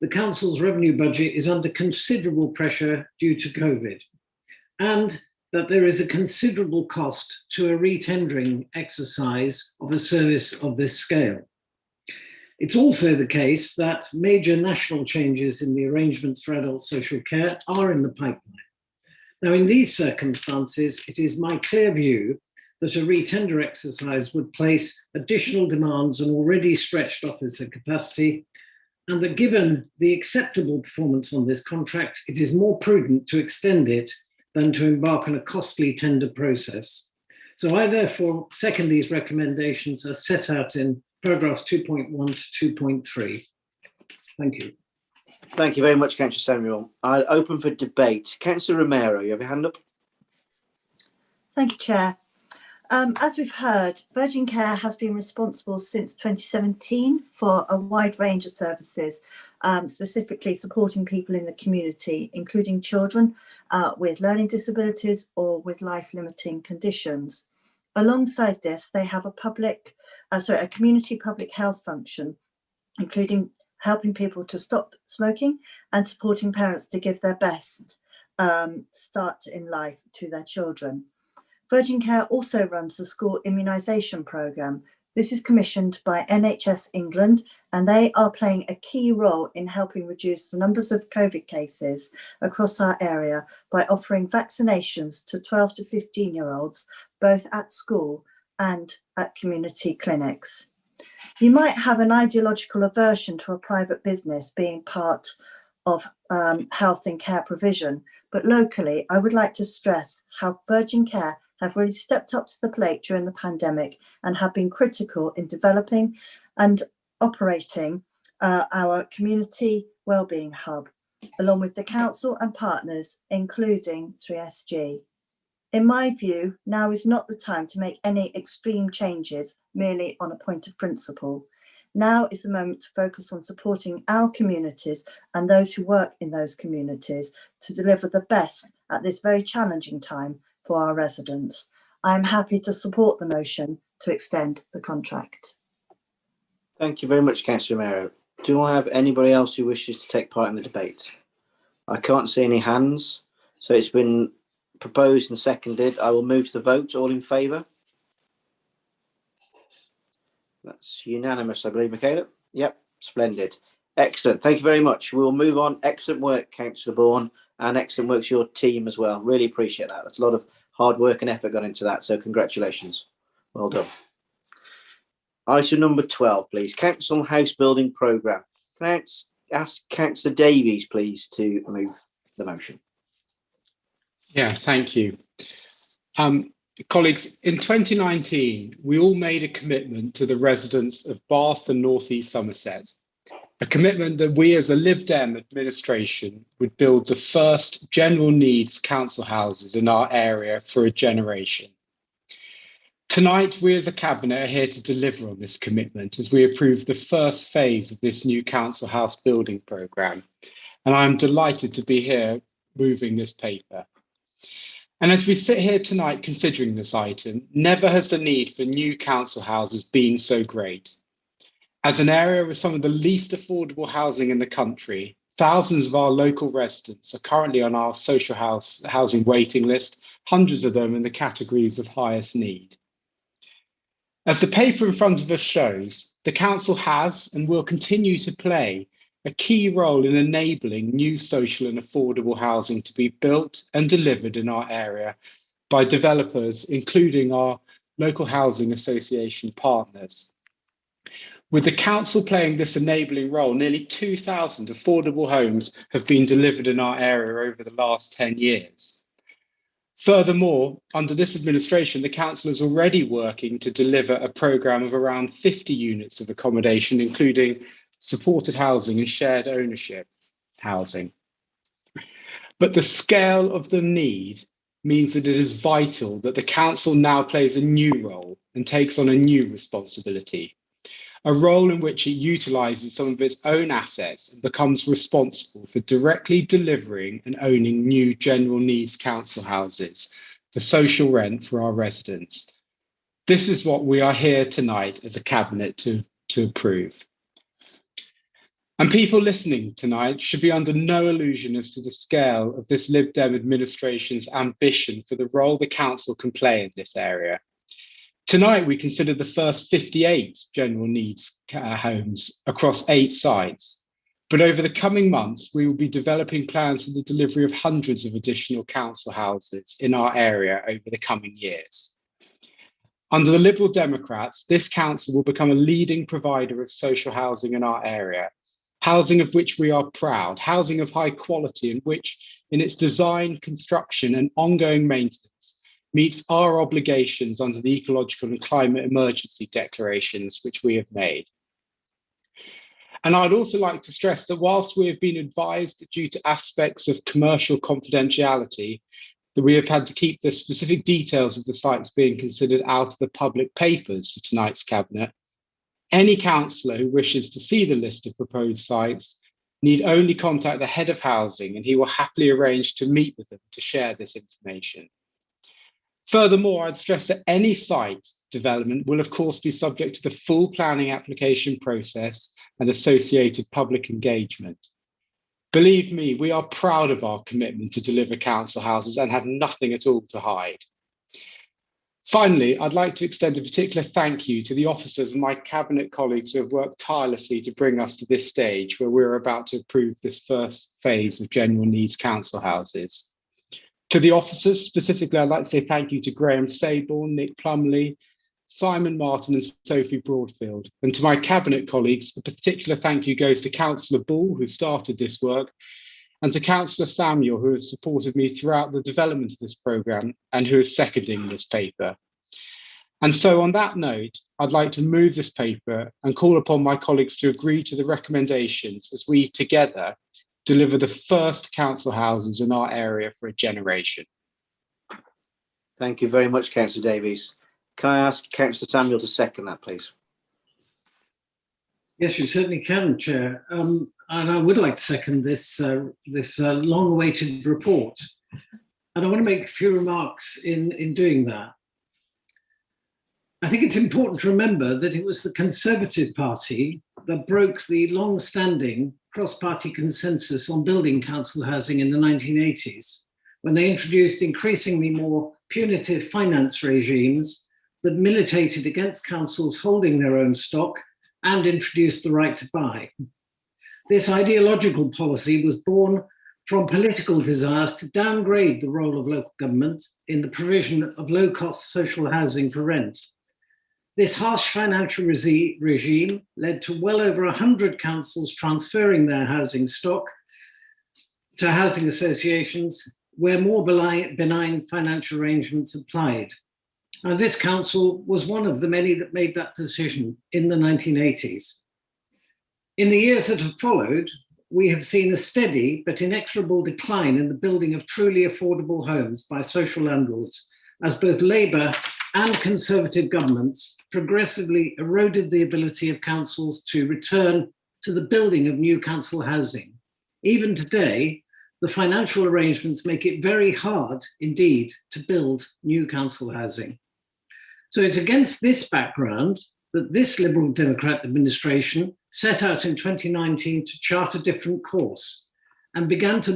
the Council's revenue budget is under considerable pressure due to COVID, and that there is a considerable cost to a retendering exercise of a service of this scale. It's also the case that major national changes in the arrangements for adult social care are in the pipeline. Now, in these circumstances, it is my clear view that a retender exercise would place additional demands on already stretched officer capacity, and that given the acceptable performance on this contract, it is more prudent to extend it than to embark on a costly tender process. So I therefore second these recommendations as set out in paragraphs 2.1 to 2.3. Thank you. Thank you very much, Councillor Samuel. I'll open for debate. Councillor Romero, you have your hand up? Thank you, Chair. As we've heard, Virgin Care has been responsible since 2017 for a wide range of services, specifically supporting people in the community, including children with learning disabilities or with life-limiting conditions. Alongside this, they have a community public health function, including helping people to stop smoking and supporting parents to give their best start in life to their children. Virgin Care also runs the school immunisation programme. This is commissioned by NHS England, and they are playing a key role in helping reduce the numbers of COVID cases across our area by offering vaccinations to 12 to 15-year-olds, both at school and at community clinics. You might have an ideological aversion to a private business being part of health and care provision, but locally, I would like to stress how Virgin Care have really stepped up to the plate during the pandemic and have been critical in developing and operating our community wellbeing hub, along with the council and partners, including 3SG. In my view, now is not the time to make any extreme changes merely on a point of principle. Now is the moment to focus on supporting our communities and those who work in those communities to deliver the best at this very challenging time for our residents. I am happy to support the motion to extend the contract. Thank you very much, Councillor Romero. Do I have anybody else who wishes to take part in the debate? I can't see any hands, so it's been proposed and seconded. I will move to the vote. All in favour? That's unanimous, I believe, Michaela. Yep, splendid. Excellent. Thank you very much. We'll move on. Excellent work, Councillor Bourne, and excellent work to your team as well. Really appreciate that. That's a lot of hard work and effort gone into that, so congratulations. Well done. Item number 12, please. Council House Building Programme. Can I ask Councillor Davies, please, to move the motion? Yeah, thank you. Colleagues, in 2019, we all made a commitment to the residents of Bath and North East Somerset, a commitment that we as a Lib Dem administration would build the first general needs council houses in our area for a generation. Tonight, we as a Cabinet are here to deliver on this commitment as we approve the first phase of this new council house building programme. And I'm delighted to be here moving this paper. And as we sit here tonight considering this item, never has the need for new council houses been so great. As an area with some of the least affordable housing in the country, thousands of our local residents are currently on our social housing waiting list, hundreds of them in the categories of highest need. As the paper in front of us shows, the council has and will continue to play a key role in enabling new social and affordable housing to be built and delivered in our area by developers, including our local housing association partners. With the council playing this enabling role, nearly 2,000 affordable homes have been delivered in our area over the last 10 years. Furthermore, under this administration, the council is already working to deliver a programme of around 50 units of accommodation, including supported housing and shared ownership housing. But the scale of the need means that it is vital that the council now plays a new role and takes on a new responsibility, a role in which it utilises some of its own assets and becomes responsible for directly delivering and owning new general needs council houses for social rent for our residents. This is what we are here tonight as a Cabinet to approve. And people listening tonight should be under no illusion as to the scale of this Lib Dem administration's ambition for the role the council can play in this area. Tonight, we consider the first 58 general needs homes across 8 sites. But over the coming months, we will be developing plans for the delivery of hundreds of additional council houses in our area over the coming years. Under the Liberal Democrats, this council will become a leading provider of social housing in our area, housing of which we are proud, housing of high quality and which, in its design, construction and ongoing maintenance, meets our obligations under the ecological and climate emergency declarations which we have made. And I'd also like to stress that whilst we have been advised due to aspects of commercial confidentiality that we have had to keep the specific details of the sites being considered out of the public papers for tonight's Cabinet, any councillor who wishes to see the list of proposed sites need only contact the head of housing and he will happily arrange to meet with them to share this information. Furthermore, I'd stress that any site development will of course be subject to the full planning application process and associated public engagement. Believe me, we are proud of our commitment to deliver council houses and have nothing at all to hide. Finally, I'd like to extend a particular thank you to the officers and my Cabinet colleagues who have worked tirelessly to bring us to this stage where we're about to approve this first phase of general needs council houses. To the officers specifically, I'd like to say thank you to Graham Sayborn, Nick Plumley, Simon Martin and Sophie Broadfield. And to my Cabinet colleagues, a particular thank you goes to Councillor Bull, who started this work, and to Councillor Samuel, who has supported me throughout the development of this programme and who is seconding this paper. And so on that note, I'd like to move this paper and call upon my colleagues to agree to the recommendations as we together deliver the first council houses in our area for a generation. Thank you very much, Councillor Davies. Can I ask Councillor Samuel to second that, please? Yes, you certainly can, Chair. And I would like to second this long-awaited report. And I want to make a few remarks in doing that. I think it's important to remember that it was the Conservative Party that broke the long-standing cross-party consensus on building council housing in the 1980s, when they introduced increasingly more punitive finance regimes that militated against councils holding their own stock and introduced the right to buy. This ideological policy was born from political desires to downgrade the role of local government in the provision of low-cost social housing for rent. This harsh financial regime led to well over 100 councils transferring their housing stock to housing associations where more benign financial arrangements applied. And this council was one of the many that made that decision in the 1980s. In the years that have followed, we have seen a steady but inexorable decline in the building of truly affordable homes by social landlords, as both Labour and Conservative governments progressively eroded the ability of councils to return to the building of new council housing. Even today, the financial arrangements make it very hard indeed to build new council housing. So it's against this background that this Liberal Democrat administration set out in 2019 to chart a different course and begin to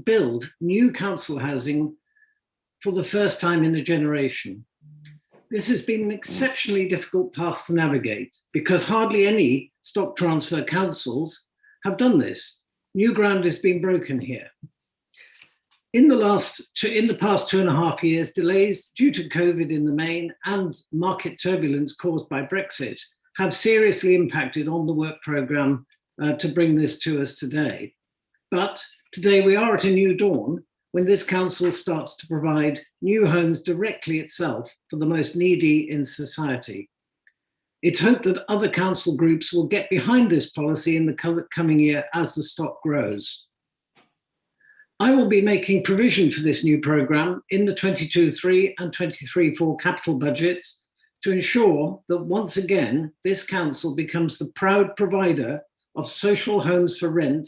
build new council housing for the first time in a generation. This has been an exceptionally difficult path to navigate because hardly any stock transfer councils have done this. New ground has been broken here. In the past 2.5 years, delays due to COVID in the main and market turbulence caused by Brexit have seriously impacted on the work programme to bring this to us today. But today we are at a new dawn when this council starts to provide new homes directly itself for the most needy in society. It's hoped that other council groups will get behind this policy in the coming year as the stock grows. I will be making provision for this new programme in the 22-3 and 23-4 capital budgets to ensure that once again, this council becomes the proud provider of social homes for rent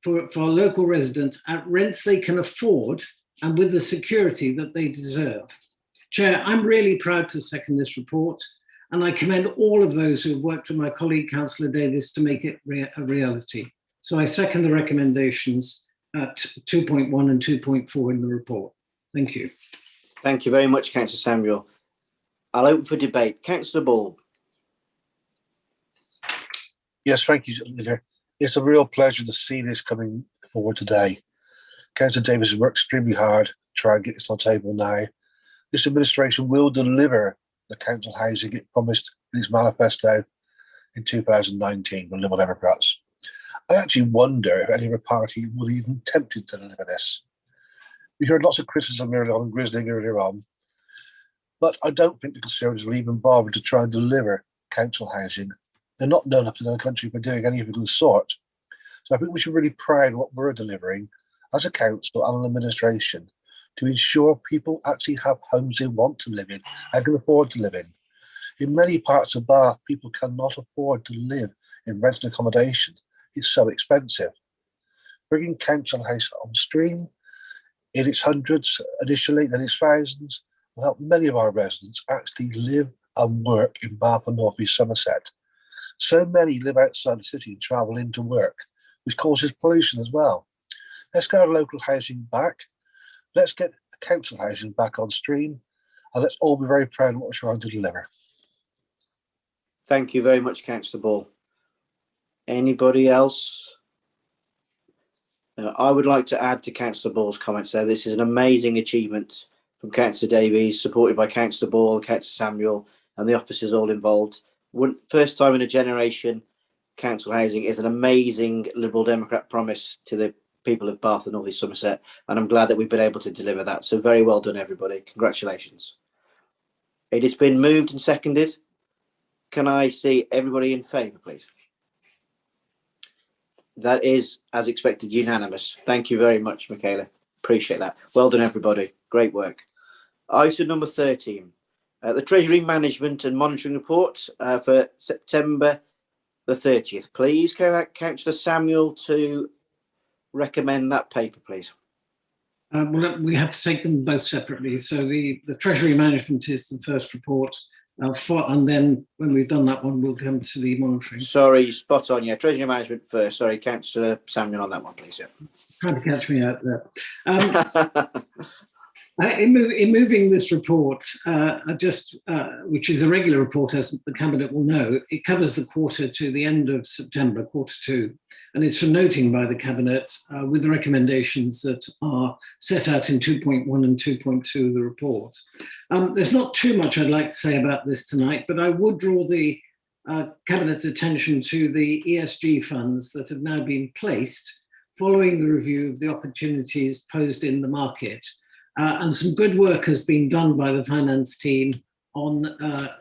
for local residents at rents they can afford and with the security that they deserve. Chair, I'm really proud to second this report, and I commend all of those who have worked with my colleague, Councillor Davis, to make it a reality. So I second the recommendations at 2.1 and 2.4 in the report. Thank you. Thank you very much, Councillor Samuel. I'll open for debate. Councillor Ball. Yes, thank you, Leader. It's a real pleasure to see this coming forward today. Councillor Davis has worked extremely hard to try and get this on the table now. This administration will deliver the council housing it promised in its manifesto in 2019 with Liberal Democrats. I actually wonder if any other party would even tempted to deliver this. We heard lots of criticism earlier on, Grisling earlier on, but I don't think the Conservatives will even bother to try and deliver council housing. They're not known up in the country for doing anything of the sort. So I think we should be really proud of what we're delivering as a council and an administration to ensure people actually have homes they want to live in and can afford to live in. In many parts of Bath, people cannot afford to live in rented accommodation. It's so expensive. Bringing council house on stream in its hundreds initially, then its thousands, will help many of our residents actually live and work in Bath and North East Somerset. So many live outside the city and travel into work, which causes pollution as well. Let's get our local housing back. Let's get council housing back on stream, and let's all be very proud of what we're trying to deliver. Thank you very much, Councillor Ball. Anybody else? I would like to add to Councillor Ball's comments there. This is an amazing achievement from Councillor Davies, supported by Councillor Ball, Councillor Samuel, and the officers all involved. First time in a generation, council housing is an amazing Liberal Democrat promise to the people of Bath and North East Somerset, and I'm glad that we've been able to deliver that. So very well done, everybody. Congratulations. It has been moved and seconded. Can I see everybody in favour, please? That is, as expected, unanimous. Thank you very much, Michaela. Appreciate that. Well done, everybody. Great work. Item number 13. The Treasury Management and Monitoring Report for September the 30th. Please, can I Councillor Samuel to recommend that paper, please? Well, we have to take them both separately. So the Treasury Management is the first report, And then when we've done that one, we'll come to the monitoring. Sorry, spot on. Yeah, Treasury Management first. Sorry, Councillor Samuel on that one, please. Yeah. Trying to catch me out there. In moving this report, which is a regular report, as the Cabinet will know, it covers the quarter to the end of September, quarter two, and it's for noting by the Cabinet with the recommendations that are set out in 2.1 and 2.2 of the report. There's not too much I'd like to say about this tonight, but I would draw the Cabinet's attention to the ESG funds that have now been placed following the review of the opportunities posed in the market. And some good work has been done by the finance team on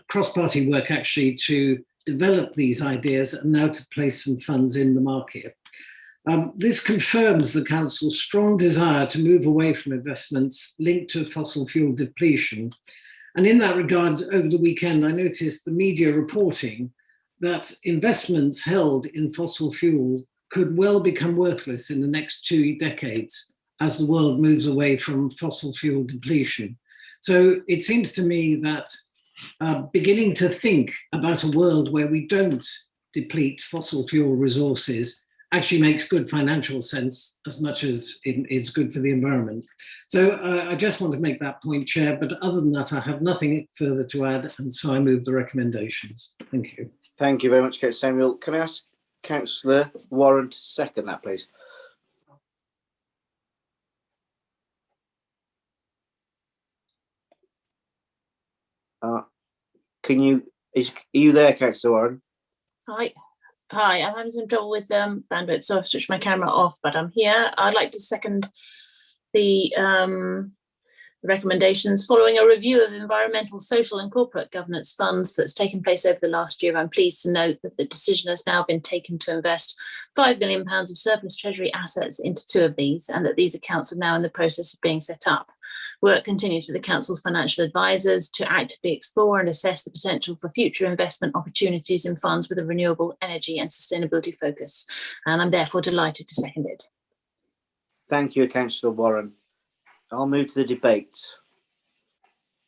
cross-party work actually to develop these ideas and now to place some funds in the market. This confirms the Council's strong desire to move away from investments linked to fossil fuel depletion. And in that regard, over the weekend, I noticed the media reporting that investments held in fossil fuels could well become worthless in the next 2 decades as the world moves away from fossil fuel depletion. So it seems to me that beginning to think about a world where we don't deplete fossil fuel resources actually makes good financial sense as much as it's good for the environment. So I just want to make that point, Chair, but other than that, I have nothing further to add, and so I move the recommendations. Thank you. Thank you very much, Councillor Samuel. Can I ask Councillor Warren to second that, please? Are you there, Councillor Warren? Hi, I'm having some trouble with bandwidth, so I've switched my camera off, but I'm here. I'd like to second the recommendations following a review of environmental, social and corporate governance funds that's taken place over the last year. I'm pleased to note that the decision has now been taken to invest £5 million of surplus Treasury assets into 2 of these, and that these accounts are now in the process of being set up. Work continues with the Council's financial advisors to actively explore and assess the potential for future investment opportunities in funds with a renewable energy and sustainability focus. And I'm therefore delighted to second it. Thank you, Councillor Warren. I'll move to the debate.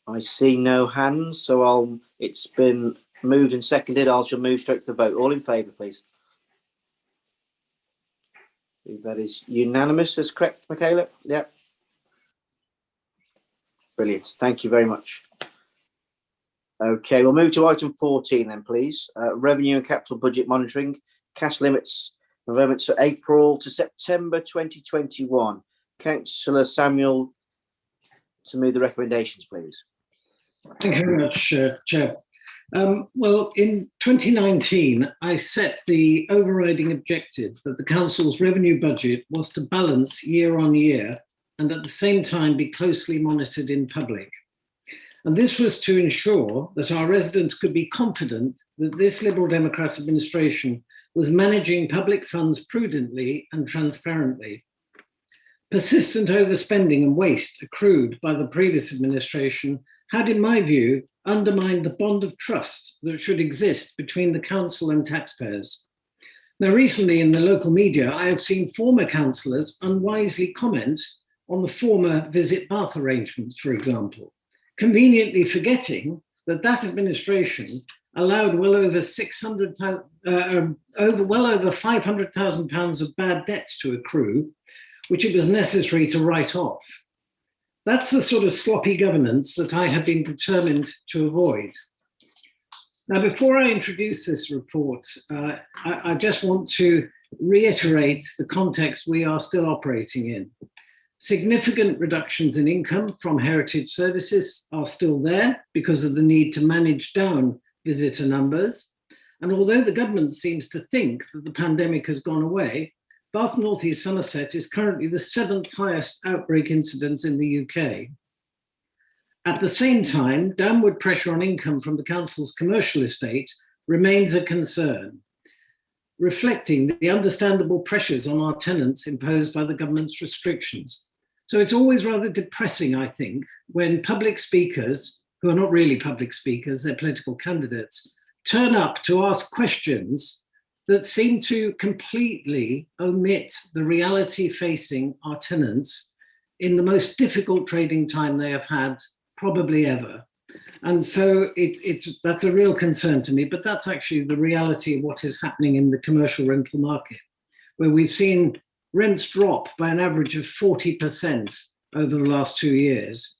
I see no hands, so it's been moved and seconded. I shall move straight to the vote. All in favour, please. That is unanimous, is correct, Michaela? Yep. Brilliant. Thank you very much. Okay, we'll move to item 14 then, please. Revenue and capital budget monitoring, cash limits, environments for April to September 2021. Councillor Samuel, to move the recommendations, please. Thank you very much, Chair. Well, in 2019, I set the overriding objective that the Council's revenue budget was to balance year on year and at the same time be closely monitored in public. And this was to ensure that our residents could be confident that this Liberal Democrat administration was managing public funds prudently and transparently. Persistent overspending and waste accrued by the previous administration had, in my view, undermined the bond of trust that should exist between the council and taxpayers. Now, recently in the local media, I have seen former councillors unwisely comment on the former Visit Bath arrangements, for example, conveniently forgetting that that administration allowed well over £500,000 of bad debts to accrue, which it was necessary to write off. That's the sort of sloppy governance that I have been determined to avoid. Now, before I introduce this report, I just want to reiterate the context we are still operating in. Significant reductions in income from heritage services are still there because of the need to manage down visitor numbers. And although the government seems to think that the pandemic has gone away, Bath North East Somerset is currently the 7th highest outbreak incidence in the UK. At the same time, downward pressure on income from the council's commercial estate remains a concern, reflecting the understandable pressures on our tenants imposed by the government's restrictions. So it's always rather depressing, I think, when public speakers, who are not really public speakers, they're political candidates, turn up to ask questions that seem to completely omit the reality facing our tenants in the most difficult trading time they have had probably ever. And so that's a real concern to me, but that's actually the reality of what is happening in the commercial rental market, where we've seen rents drop by an average of 40% over the last 2 years.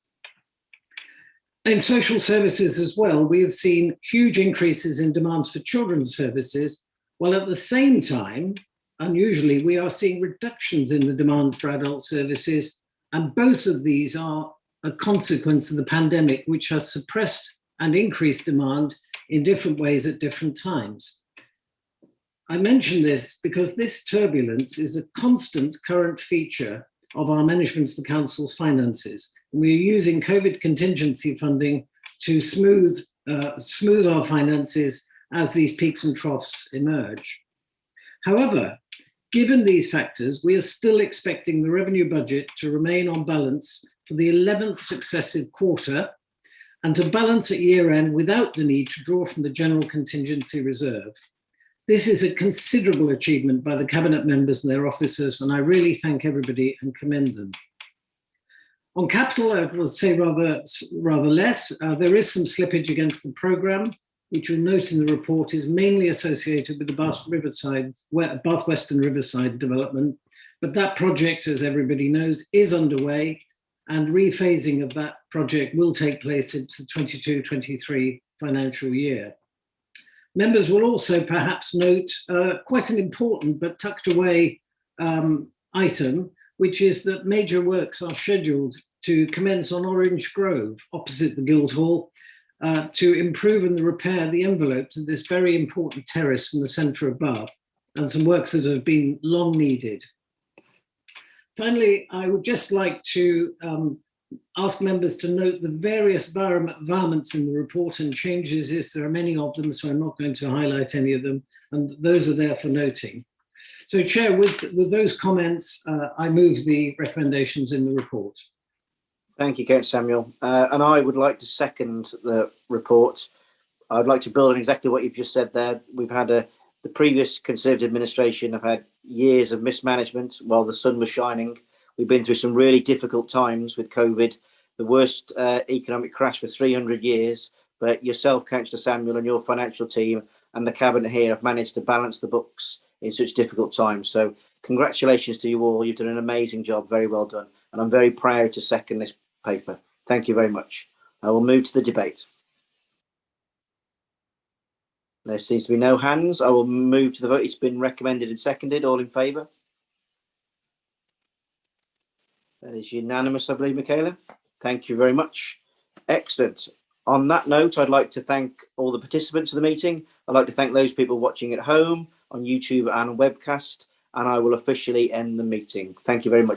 In social services as well, we have seen huge increases in demands for children's services, while at the same time, unusually, we are seeing reductions in the demand for adult services, and both of these are a consequence of the pandemic, which has suppressed and increased demand in different ways at different times. I mention this because this turbulence is a constant current feature of our management of the council's finances. We're using COVID contingency funding to smooth our finances as these peaks and troughs emerge. However, given these factors, we are still expecting the revenue budget to remain on balance for the 11th successive quarter and to balance at year end without the need to draw from the general contingency reserve. This is a considerable achievement by the cabinet members and their officers, and I really thank everybody and commend them. On capital, I will say rather less. There is some slippage against the programme, which you'll note in the report is mainly associated with the Bath Western Riverside development. But that project, as everybody knows, is underway, and rephasing of that project will take place into the 22-23 financial year. Members will also perhaps note quite an important but tucked away item, which is that major works are scheduled to commence on Orange Grove, opposite the Guildhall, to improve and repair the envelope to this very important terrace in the centre of Bath, and some works that have been long needed. Finally, I would just like to ask members to note the various environments in the report and changes. Yes, there are many of them, so I'm not going to highlight any of them, and those are there for noting. So, Chair, with those comments, I move the recommendations in the report. Thank you, Councillor Samuel. And I would like to second the report. I'd like to build on exactly what you've just said there. We've had the previous Conservative administration have had years of mismanagement while the sun was shining. We've been through some really difficult times with COVID, the worst economic crash for 300 years. But yourself, Councillor Samuel, and your financial team and the cabinet here have managed to balance the books in such difficult times. So congratulations to you all. You've done an amazing job. Very well done. And I'm very proud to second this paper. Thank you very much. I will move to the debate. There seems to be no hands. I will move to the vote. It's been recommended and seconded. All in favour? That is unanimous, I believe, Michaela. Thank you very much. Excellent. On that note, I'd like to thank all the participants of the meeting. I'd like to thank those people watching at home on YouTube and webcast, and I will officially end the meeting. Thank you very much.